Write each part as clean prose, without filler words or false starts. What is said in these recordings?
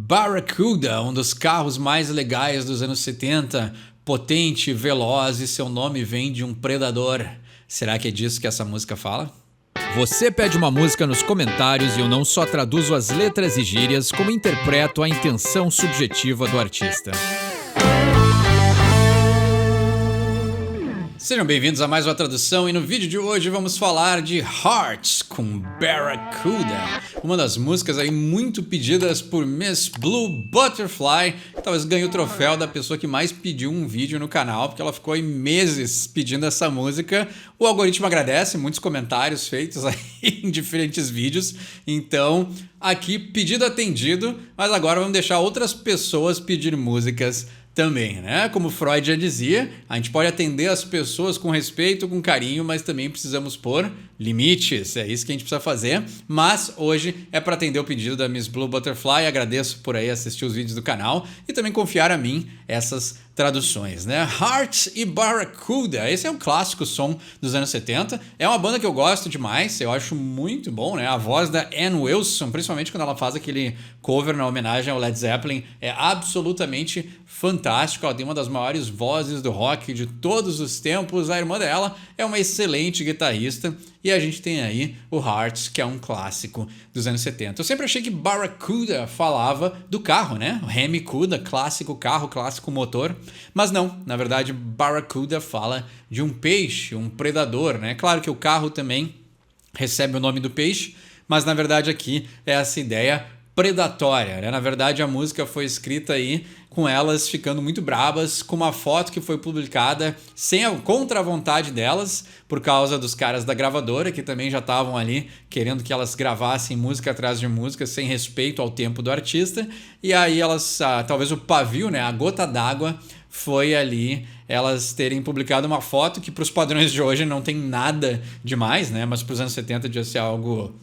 Barracuda, um dos carros mais legais dos anos 70, potente, veloz e seu nome vem de um predador. Será que é disso que essa música fala? Você pede uma música nos comentários e eu não só traduzo as letras e gírias, como interpreto a intenção subjetiva do artista. Sejam bem-vindos a mais uma tradução e no vídeo de hoje vamos falar de Hearts com Barracuda, uma das músicas aí muito pedidas por Miss Blue Butterfly, que talvez ganhe o troféu da pessoa que mais pediu um vídeo no canal, porque ela ficou aí meses pedindo essa música. O algoritmo agradece, muitos comentários feitos aí em diferentes vídeos, então aqui pedido atendido, mas agora vamos deixar outras pessoas pedir músicas também, né? Como Freud já dizia, a gente pode atender as pessoas com respeito, com carinho, mas também precisamos pôr limites. É isso que a gente precisa fazer. Mas hoje é para atender o pedido da Miss Blue Butterfly. Agradeço por aí assistir os vídeos do canal e também confiar a mim essas traduções, né? Hearts e Barracuda. Esse é um clássico som dos anos 70. É uma banda que eu gosto demais. Eu acho muito bom, né? A voz da Ann Wilson, principalmente quando ela faz aquele cover na homenagem ao Led Zeppelin, é absolutamente fantástico. Ela tem uma das maiores vozes do rock de todos os tempos. A irmã dela é uma excelente guitarrista. E a gente tem aí o Hearts, que é um clássico dos anos 70. Eu sempre achei que Barracuda falava do carro, né? O Hemi Cuda, clássico carro, clássico motor. Mas não, na verdade Barracuda fala de um peixe, um predador, né? Claro que o carro também recebe o nome do peixe, mas na verdade aqui é essa ideia predatória, né? Na verdade a música foi escrita aí com elas ficando muito brabas, com uma foto que foi publicada contra a vontade delas, por causa dos caras da gravadora, que também já estavam ali querendo que elas gravassem música atrás de música, sem respeito ao tempo do artista, e aí elas, talvez o pavio, né, a gota d'água, foi ali elas terem publicado uma foto que para os padrões de hoje não tem nada demais, né? Mas para os anos 70 devia ser algo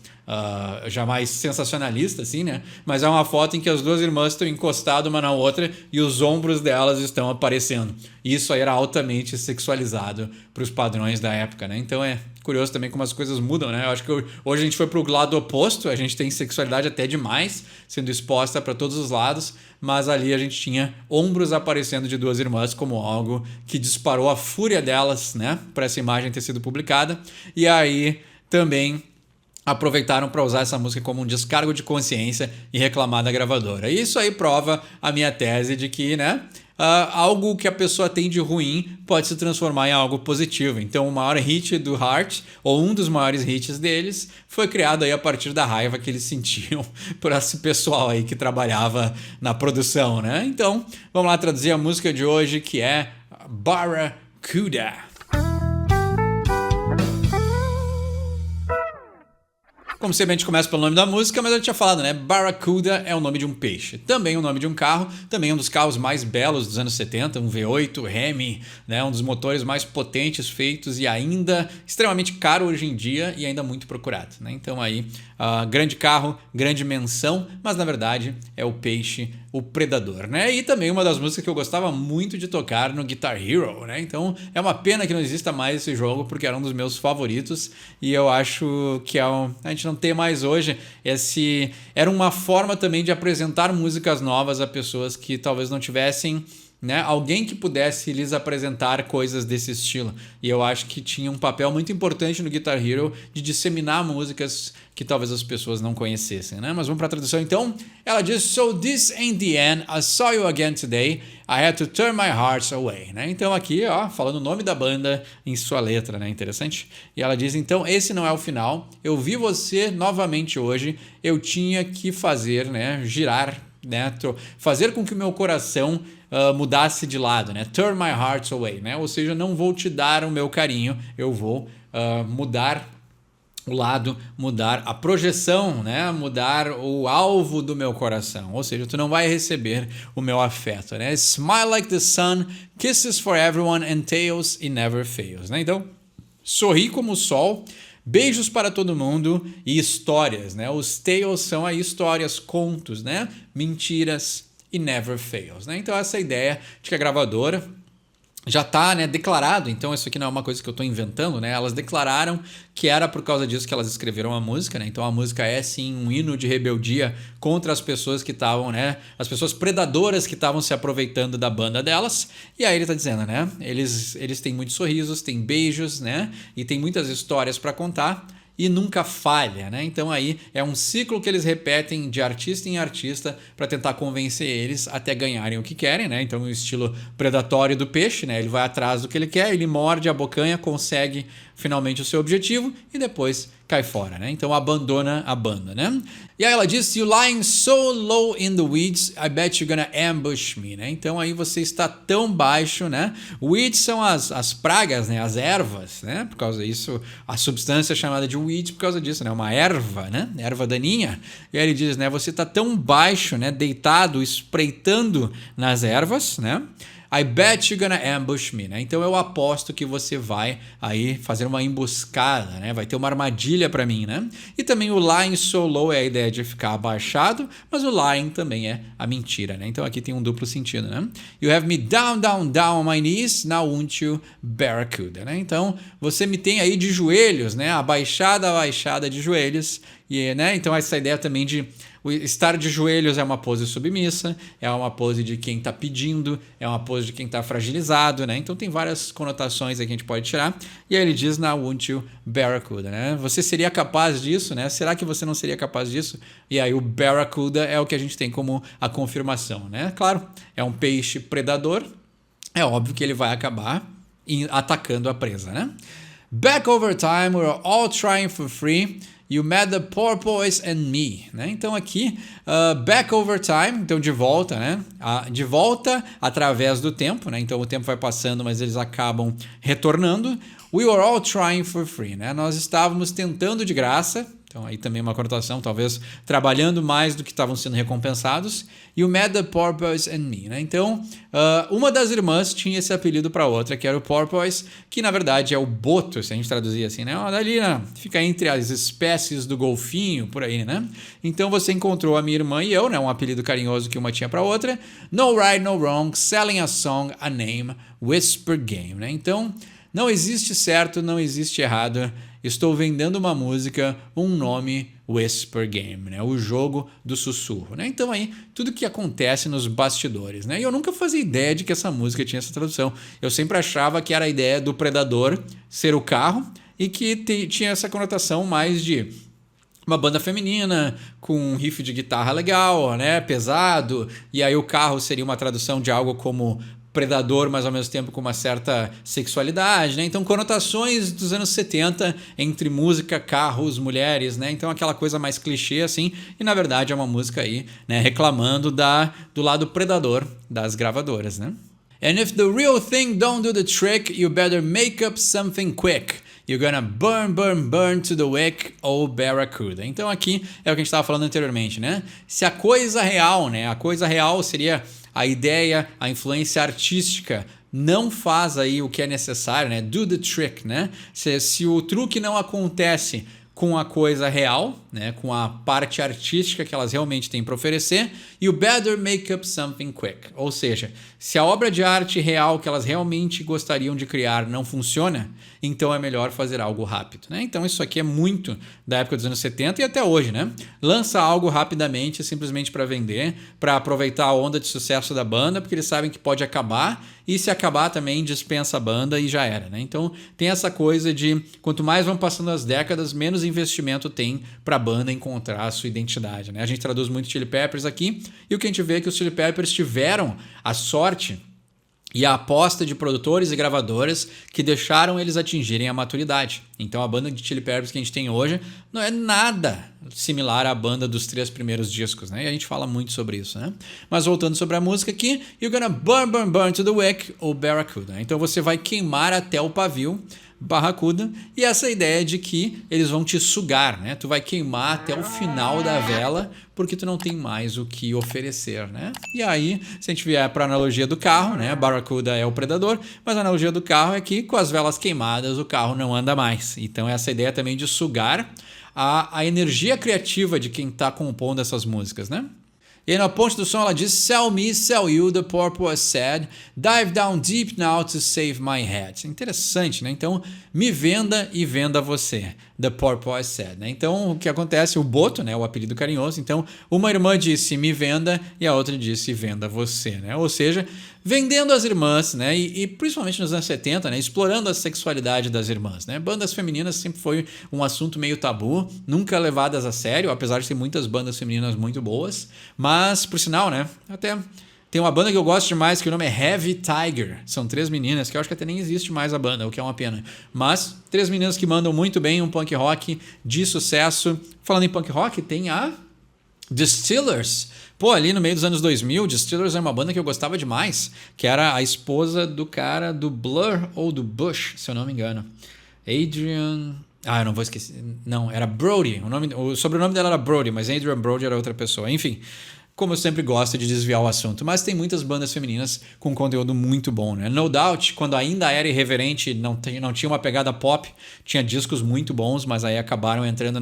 já mais sensacionalista, assim, né? Mas é uma foto em que as duas irmãs estão encostadas uma na outra e os ombros delas estão aparecendo. Isso aí era altamente sexualizado para os padrões da época, né? Então é curioso também como as coisas mudam, né? Eu acho que hoje a gente foi pro lado oposto, a gente tem sexualidade até demais, sendo exposta para todos os lados, mas ali a gente tinha ombros aparecendo de duas irmãs como algo que disparou a fúria delas, né? Para essa imagem ter sido publicada. E aí também aproveitaram para usar essa música como um descargo de consciência e reclamar da gravadora. E isso aí prova a minha tese de que, né, algo que a pessoa tem de ruim pode se transformar em algo positivo. Então o maior hit do Heart, ou um dos maiores hits deles, foi criado aí a partir da raiva que eles sentiam por esse pessoal aí que trabalhava na produção, né? Então vamos lá traduzir a música de hoje, que é Barracuda. Como sempre, a gente começa pelo nome da música, mas eu tinha falado, né? Barracuda é o nome de um peixe. Também o nome de um carro, também um dos carros mais belos dos anos 70, um V8 Hemi, né? Um dos motores mais potentes feitos e ainda extremamente caro hoje em dia e ainda muito procurado, né? Então aí, grande carro, grande menção, mas na verdade é o peixe, o predador, né? E também uma das músicas que eu gostava muito de tocar no Guitar Hero, né? Então é uma pena que não exista mais esse jogo, porque era um dos meus favoritos e eu acho que a gente não tem mais hoje. Era uma forma também de apresentar músicas novas a pessoas que talvez não tivessem, né, alguém que pudesse lhes apresentar coisas desse estilo. E eu acho que tinha um papel muito importante no Guitar Hero de disseminar músicas que talvez as pessoas não conhecessem, né? Mas vamos para a tradução então. Ela diz: So this ain't the end, I saw you again today, I had to turn my heart away, né? Então aqui, ó, falando o nome da banda em sua letra, né? Interessante. E ela diz: então esse não é o final, eu vi você novamente hoje, eu tinha que fazer, né, girar, né, fazer com que o meu coração mudasse de lado, né? Turn my heart away, né? Ou seja, não vou te dar o meu carinho, eu vou mudar o lado, mudar a projeção, né? Mudar o alvo do meu coração. Ou seja, tu não vai receber o meu afeto, né? Smile like the sun, kisses for everyone and tales it never fails, né? Então, sorri como o sol, beijos para todo mundo e histórias, né? Os tales são aí histórias, contos, né? Mentiras e never fails, né? Então essa ideia de que a gravadora já está, né, declarado, então isso aqui não é uma coisa que eu estou inventando, né? Elas declararam que era por causa disso que elas escreveram a música, né? Então a música é sim um hino de rebeldia contra as pessoas que estavam, né? As pessoas predadoras que estavam se aproveitando da banda delas. E aí ele está dizendo, né? Eles têm muitos sorrisos, têm beijos, né? E tem muitas histórias para contar. E nunca falha, né? Então aí é um ciclo que eles repetem de artista em artista para tentar convencer eles até ganharem o que querem, né? Então o estilo predatório do peixe, né? Ele vai atrás do que ele quer, ele morde a bocanha, consegue finalmente o seu objetivo e depois cai fora, né? Então abandona a banda, né? E aí ela diz: "You lying so low in the weeds, I bet you're gonna ambush me", né? Então aí você está tão baixo, né? Weeds são as pragas, né? As ervas, né? Por causa disso, a substância é chamada de weed por causa disso, né? Uma erva, né? Erva daninha. E aí ele diz, né? Você está tão baixo, né? Deitado, espreitando nas ervas, né? I bet you're gonna ambush me, né? Então eu aposto que você vai aí fazer uma emboscada, né? Vai ter uma armadilha para mim, né? E também o lying so low é a ideia de ficar abaixado, mas o lying também é a mentira, né? Então aqui tem um duplo sentido, né? You have me down, down, down on my knees, now won't you barracuda, né? Então você me tem aí de joelhos, né? Abaixada de joelhos, e, né? Então essa ideia também de estar de joelhos é uma pose submissa, é uma pose de quem está pedindo, é uma pose de quem está fragilizado, né? Então tem várias conotações aí que a gente pode tirar. E aí ele diz, now won't you barracuda, né? Você seria capaz disso, né? Será que você não seria capaz disso? E aí o barracuda é o que a gente tem como a confirmação, né? Claro, é um peixe predador, é óbvio que ele vai acabar atacando a presa, né? Back over time, we're all trying for free. You met the porpoise and me, né? Então aqui, back over time, então de volta, né? De volta através do tempo, né? Então o tempo vai passando, mas eles acabam retornando. We were all trying for free, né? Nós estávamos tentando de graça. Então aí também uma conotação, talvez trabalhando mais do que estavam sendo recompensados. You met the porpoise and me, né? Então, uma das irmãs tinha esse apelido para outra, que era o porpoise, que na verdade é o boto, se a gente traduzir assim, né? Dali, né? Fica entre as espécies do golfinho, por aí, né? Então você encontrou a minha irmã e eu, né? Um apelido carinhoso que uma tinha para outra. No right, no wrong, selling a song, a name, whisper game, né? Então, não existe certo, não existe errado. Estou vendendo uma música, um nome, Whisper Game, né? O jogo do sussurro, né? Então aí, tudo que acontece nos bastidores, né? E eu nunca fazia ideia de que essa música tinha essa tradução. Eu sempre achava que era a ideia do predador ser o carro e que tinha essa conotação mais de uma banda feminina com um riff de guitarra legal, né? Pesado, e aí o carro seria uma tradução de algo como predador, mas ao mesmo tempo com uma certa sexualidade, né? Então conotações dos anos 70 entre música, carros, mulheres, né? Então aquela coisa mais clichê assim, e na verdade é uma música aí, né, reclamando do lado predador das gravadoras, né? And if the real thing don't do the trick, you better make up something quick. You're gonna burn, burn, burn to the wick, oh barracuda. Então aqui é o que a gente estava falando anteriormente, né? Se a coisa real, né? A coisa real seria a ideia, a influência artística não faz aí o que é necessário, né? Do the trick, né? Se o truque não acontece com a coisa real, né? Com a parte artística que elas realmente têm para oferecer, you better make up something quick. Ou seja, se a obra de arte real que elas realmente gostariam de criar não funciona, então é melhor fazer algo rápido, né? Então isso aqui é muito da época dos anos 70 e até hoje, né? Lança algo rapidamente simplesmente para vender, para aproveitar a onda de sucesso da banda, porque eles sabem que pode acabar e se acabar também dispensa a banda e já era, né? Então tem essa coisa de quanto mais vão passando as décadas, menos investimento tem para a banda encontrar a sua identidade, né? A gente traduz muito Chili Peppers aqui e o que a gente vê é que os Chili Peppers tiveram a sorte e a aposta de produtores e gravadoras que deixaram eles atingirem a maturidade. Então a banda de Chili Peppers que a gente tem hoje não é nada similar à banda dos 3 primeiros discos, né? E a gente fala muito sobre isso, né? Mas voltando sobre a música aqui, you're gonna burn, burn, burn to the wick, ou barracuda. Então você vai queimar até o pavio, barracuda, e essa ideia de que eles vão te sugar, né? Tu vai queimar até o final da vela porque tu não tem mais o que oferecer, né? E aí, se a gente vier para a analogia do carro, né? Barracuda é o predador, mas a analogia do carro é que com as velas queimadas o carro não anda mais. Então essa ideia também de sugar a energia criativa de quem está compondo essas músicas, né? E aí na ponte do som ela diz: Sell me, sell you, the porpoise said. Dive down deep now to save my head. Interessante, né? Então, me venda e venda você. The porpoise said, né? Então, o que acontece? O boto, né? O apelido carinhoso. Então, uma irmã disse me venda e a outra disse venda você, né? Ou seja, vendendo as irmãs, né? E principalmente nos anos 70, né? Explorando a sexualidade das irmãs, né? Bandas femininas sempre foi um assunto meio tabu, nunca levadas a sério, apesar de ter muitas bandas femininas muito boas. Mas, por sinal, né? Até tem uma banda que eu gosto demais que o nome é Heavy Tiger. São 3 meninas, que eu acho que até nem existe mais a banda, o que é uma pena. Mas 3 meninas que mandam muito bem um punk rock de sucesso. Falando em punk rock, tem a Distillers. Pô, ali no meio dos anos 2000, Distillers era uma banda que eu gostava demais, que era a esposa do cara do Blur ou do Bush, se eu não me engano. Adrian... eu não vou esquecer. Não, era Brody. O sobrenome dela era Brody, mas Adrian Brody era outra pessoa. Enfim, como eu sempre gosto de desviar o assunto. Mas tem muitas bandas femininas com conteúdo muito bom, né? No Doubt, quando ainda era irreverente, não tinha uma pegada pop, tinha discos muito bons, mas aí acabaram entrando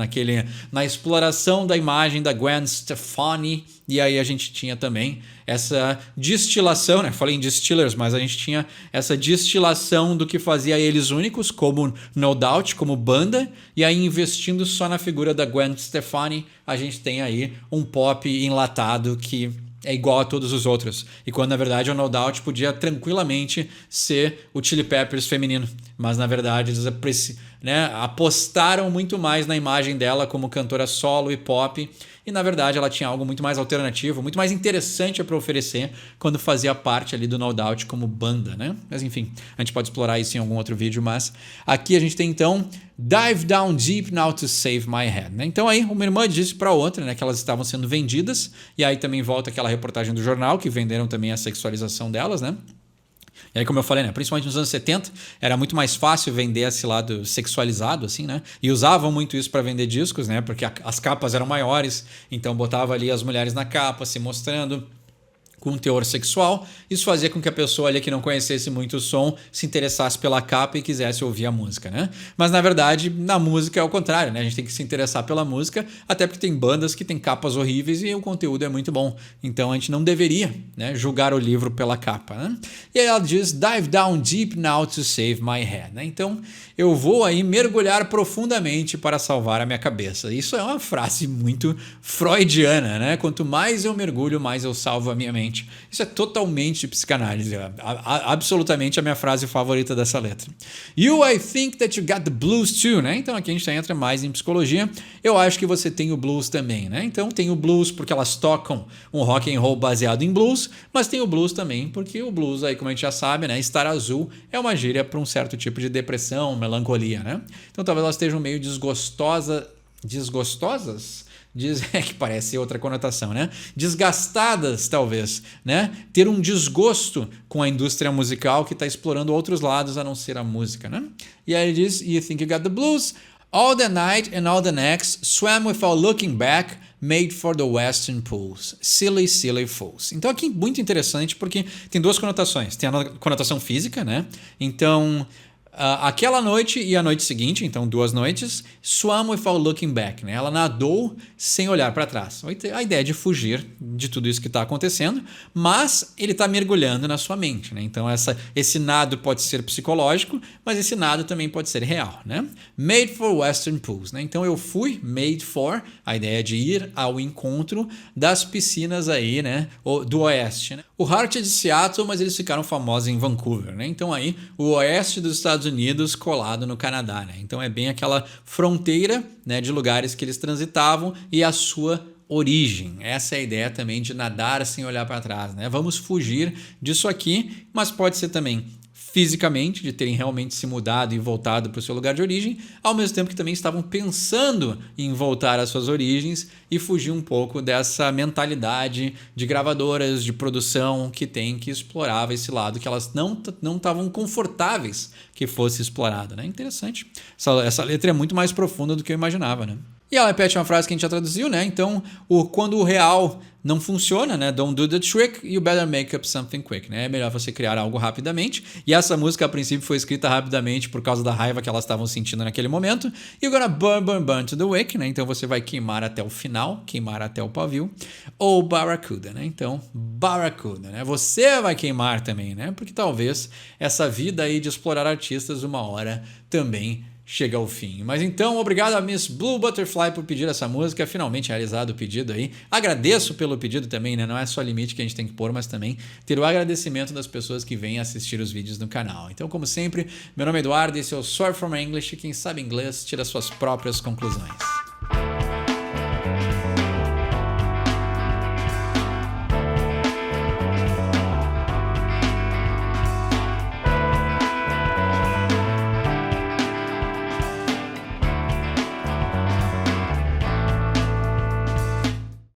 na exploração da imagem da Gwen Stefani. E aí a gente tinha também essa destilação, né? Falei em Distillers, mas a gente tinha essa destilação do que fazia eles únicos, como No Doubt, como banda. E aí investindo só na figura da Gwen Stefani, a gente tem aí um pop enlatado que é igual a todos os outros. E quando na verdade o No Doubt podia tranquilamente ser o Chili Peppers feminino. Mas na verdade eles apostaram muito mais na imagem dela como cantora solo e pop. E na verdade ela tinha algo muito mais alternativo, muito mais interessante para oferecer quando fazia parte ali do No Doubt como banda, né? Mas enfim, a gente pode explorar isso em algum outro vídeo, mas aqui a gente tem então Dive down deep now to save my head, né? Então aí uma irmã disse para outra, né, que elas estavam sendo vendidas, e aí também volta aquela reportagem do jornal que venderam também a sexualização delas, né? E aí, como eu falei, né, principalmente nos anos 70, era muito mais fácil vender esse lado sexualizado, assim, né? E usavam muito isso para vender discos, né? Porque as capas eram maiores, então botava ali as mulheres na capa, se mostrando com um teor sexual. Isso fazia com que a pessoa ali que não conhecesse muito o som se interessasse pela capa e quisesse ouvir a música, né? Mas na verdade, na música é o contrário, né? A gente tem que se interessar pela música, até porque tem bandas que têm capas horríveis e o conteúdo é muito bom. Então a gente não deveria, né, julgar o livro pela capa, né? E aí ela diz: Dive down deep now to save my head, né? Então eu vou aí mergulhar profundamente para salvar a minha cabeça. Isso é uma frase muito freudiana, né? Quanto mais eu mergulho, mais eu salvo a minha mente. Isso é totalmente psicanálise. Absolutamente a minha frase favorita dessa letra. You, I think that you got the blues too, né? Então aqui a gente entra mais em psicologia. Eu acho que você tem o blues também, né? Então tem o blues porque elas tocam um rock and roll baseado em blues, mas tem o blues também porque o blues, aí como a gente já sabe, né? Estar azul é uma gíria para um certo tipo de depressão, melancolia, né? Então talvez elas estejam meio desgostosas? Que parece outra conotação, né? Desgastadas, talvez, né? Ter um desgosto com a indústria musical que está explorando outros lados a não ser a música, né? E aí ele diz: You think you got the blues? All the night and all the next, swam without looking back, made for the western pools. Silly, silly fools. Então aqui muito interessante porque tem duas conotações. Tem a conotação física, né? Então aquela noite e a noite seguinte, então 2 noites, swam without looking back, né? Ela nadou sem olhar para trás. A ideia de fugir de tudo isso que está acontecendo, mas ele está mergulhando na sua mente, né? Então esse nado pode ser psicológico, mas esse nado também pode ser real, né? Made for western pools, né? Então eu fui made for, a ideia de ir ao encontro das piscinas aí, né? Do oeste, né? O Heart é de Seattle, mas eles ficaram famosos em Vancouver, né? Então aí o oeste dos Estados Unidos colado no Canadá, né? Então é bem aquela fronteira, né, de lugares que eles transitavam e a sua origem. Essa é a ideia também de nadar sem olhar para trás, né? Vamos fugir disso aqui, mas pode ser também fisicamente, de terem realmente se mudado e voltado para o seu lugar de origem, ao mesmo tempo que também estavam pensando em voltar às suas origens e fugir um pouco dessa mentalidade de gravadoras, de produção que tem, que explorava esse lado que elas não estavam confortáveis que fosse explorado, né? Interessante. Essa letra é muito mais profunda do que eu imaginava, né? E ela repete uma frase que a gente já traduziu, né? Então, quando o real não funciona, né? Don't do the trick, you better make up something quick, né? É melhor você criar algo rapidamente. E essa música, a princípio, foi escrita rapidamente por causa da raiva que elas estavam sentindo naquele momento. You're gonna burn, burn, burn to the wick, né? Então você vai queimar até o final, queimar até o pavio. Ou Barracuda, né? Então, Barracuda, né? Você vai queimar também, né? Porque talvez essa vida aí de explorar artistas uma hora também chega ao fim. Mas então, obrigado a Miss Blue Butterfly por pedir essa música, finalmente realizado o pedido aí. Agradeço pelo pedido também, né? Não é só limite que a gente tem que pôr, mas também ter o agradecimento das pessoas que vêm assistir os vídeos no canal. Então, como sempre, meu nome é Eduardo, esse é o Surf from English, quem sabe inglês tira suas próprias conclusões.